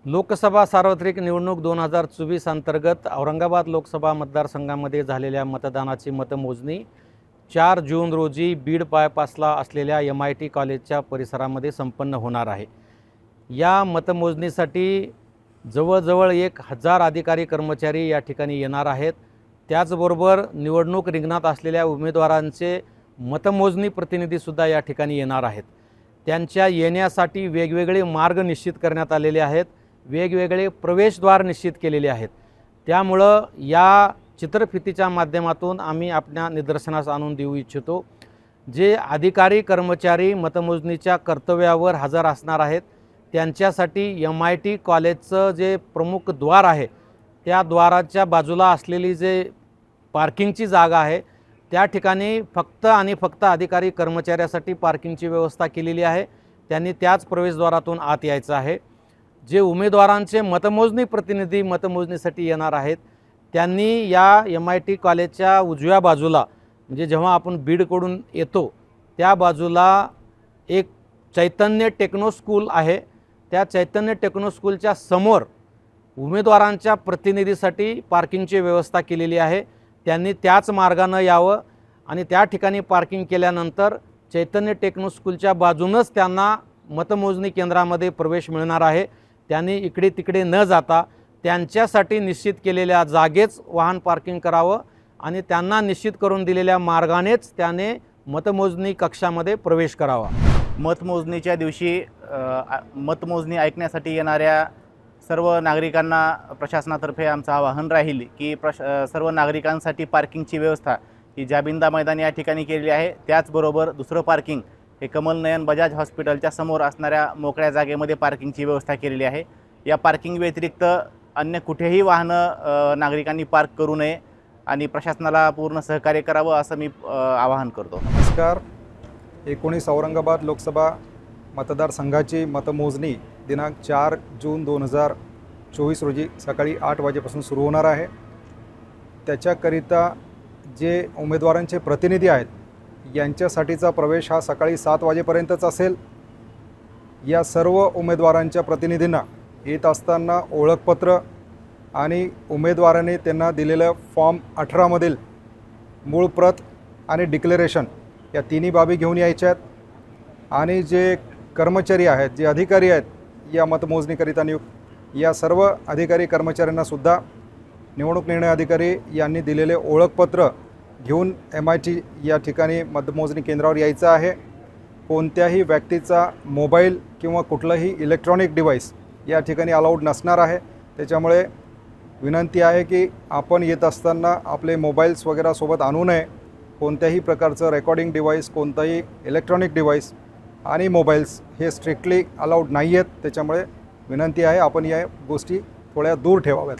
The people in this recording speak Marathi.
लोकसभा सार्वत्रिक निवडणूक 2024 अंतर्गत औरंगाबाद लोकसभा मतदारसंघामध्ये झालेल्या मतदानाची मतमोजणी 4 जून रोजी बीड बायपासला असलेल्या MIT कॉलेजच्या परिसरामध्ये संपन्न होणार आहे। या मतमोजणीसाठी जवळजवळ 1000 अधिकारी कर्मचारी या ठिकाणी येणार आहेत। त्याचबरोबर निवडणूक रिंगणात असलेल्या उमेदवारांचे मतमोजणी प्रतिनिधीसुद्धा या ठिकाणी येणार आहेत। त्यांच्या येण्यासाठी वेगवेगळे मार्ग निश्चित करण्यात आलेले आहेत, वेगवेगळे प्रवेशद्वार निश्चित केलेले आहेत। त्यामुळं या चित्रफितीच्या माध्यमातून आम्ही आपल्या निदर्शनास आणून देऊ इच्छितो, जे अधिकारी कर्मचारी मतमोजणीच्या कर्तव्यावर हजर असणार आहेत त्यांच्यासाठी MIT कॉलेजचं जे प्रमुख द्वार आहे त्या द्वाराच्या बाजूला असलेली जे पार्किंगची जागा आहे त्या ठिकाणी फक्त आणि फक्त अधिकारी कर्मचाऱ्यासाठी पार्किंगची व्यवस्था केलेली आहे। त्यांनी त्याच प्रवेशद्वारातून आत यायचं आहे। जे उमेदवारांचे मतमोजणी प्रतिनिधी मतमोजणीसाठी येणार आहेत त्यांनी या MIT कॉलेजच्या उजव्या बाजूला, म्हणजे जेव्हा आपण बीडकडून येतो त्या बाजूला एक चैतन्य टेक्नो स्कूल आहे, त्या चैतन्य टेक्नो स्कूलच्या समोर उमेदवारांच्या प्रतिनिधीसाठी पार्किंगची व्यवस्था केलेली आहे। त्यांनी त्याच मार्गाने यावं आणि त्या ठिकाणी पार्किंग केल्यानंतर चैतन्य टेक्नो स्कूलच्या बाजूनच त्यांना मतमोजणी केंद्रामध्ये प्रवेश मिळणार आहे। त्यांनी इकडे तिकडे न जाता त्यांच्यासाठी निश्चित केलेल्या जागेच वाहन पार्किंग करावं आणि त्यांना निश्चित करून दिलेल्या मार्गानेच त्याने मतमोजणी कक्षामध्ये प्रवेश करावा। मतमोजणीच्या दिवशी मतमोजणी ऐकण्यासाठी येणाऱ्या सर्व नागरिकांना प्रशासनातर्फे आमचं आवाहन राहील की सर्व नागरिकांसाठी पार्किंगची व्यवस्था ही जाबिंदा मैदान या ठिकाणी केलेली आहे। त्याचबरोबर दुसरं पार्किंग हे कमल नयन बजाज हॉस्पिटलच्या समोर असणाऱ्या मोकळ्या जागेमध्ये पार्किंगची व्यवस्था केलेली आहे। या पार्किंग व्यतिरिक्त अन्य कुठेही वाहनं नागरिकांनी पार्क करू नये आणि प्रशासनाला पूर्ण सहकार्य करावं असं मी आवाहन करतो। नमस्कार। 19 औरंगाबाद लोकसभा मतदारसंघाची मतमोजणी दिनांक 4 जून 2024 रोजी सकाळी 8 वाजेपासून सुरू होणार आहे। त्याच्याकरिता जे उमेदवारांचे प्रतिनिधी आहेत यांच्यासाठीचा प्रवेश हा सकाळी 7 वाजेपर्यंतच असेल। या सर्व उमेदवारांच्या प्रतिनिधींना येत असताना ओळखपत्र आणि उमेदवाराने त्यांना दिलेलं फॉर्म 18 मधील मूळ प्रत आणि डिक्लेरेशन या तिन्ही बाबी घेऊन यायच्या आहेत। आणि जे कर्मचारी आहेत, जे अधिकारी आहेत या मतमोजणीकरिता नियुक्त, या सर्व अधिकारी कर्मचाऱ्यांना सुद्धा निवडणूक निर्णय अधिकारी यांनी दिलेले ओळखपत्र घेऊन MIT या ठिकाणी मतमोजणी केंद्रावर यायचं आहे। कोणत्याही व्यक्तीचा मोबाईल किंवा कुठलंही इलेक्ट्रॉनिक डिव्हाइस या ठिकाणी अलाउड नसणार आहे। त्याच्यामुळे विनंती आहे की आपण येत असताना आपले मोबाईल्स वगैरे सोबत आणू नये। कोणत्याही प्रकारचं रेकॉर्डिंग डिव्हाइस, कोणताही इलेक्ट्रॉनिक डिव्हाइस आणि मोबाईल्स हे स्ट्रिक्टली अलाउड नाही आहेत। त्याच्यामुळे विनंती आहे आपण या गोष्टी थोड्या दूर ठेवाव्यात।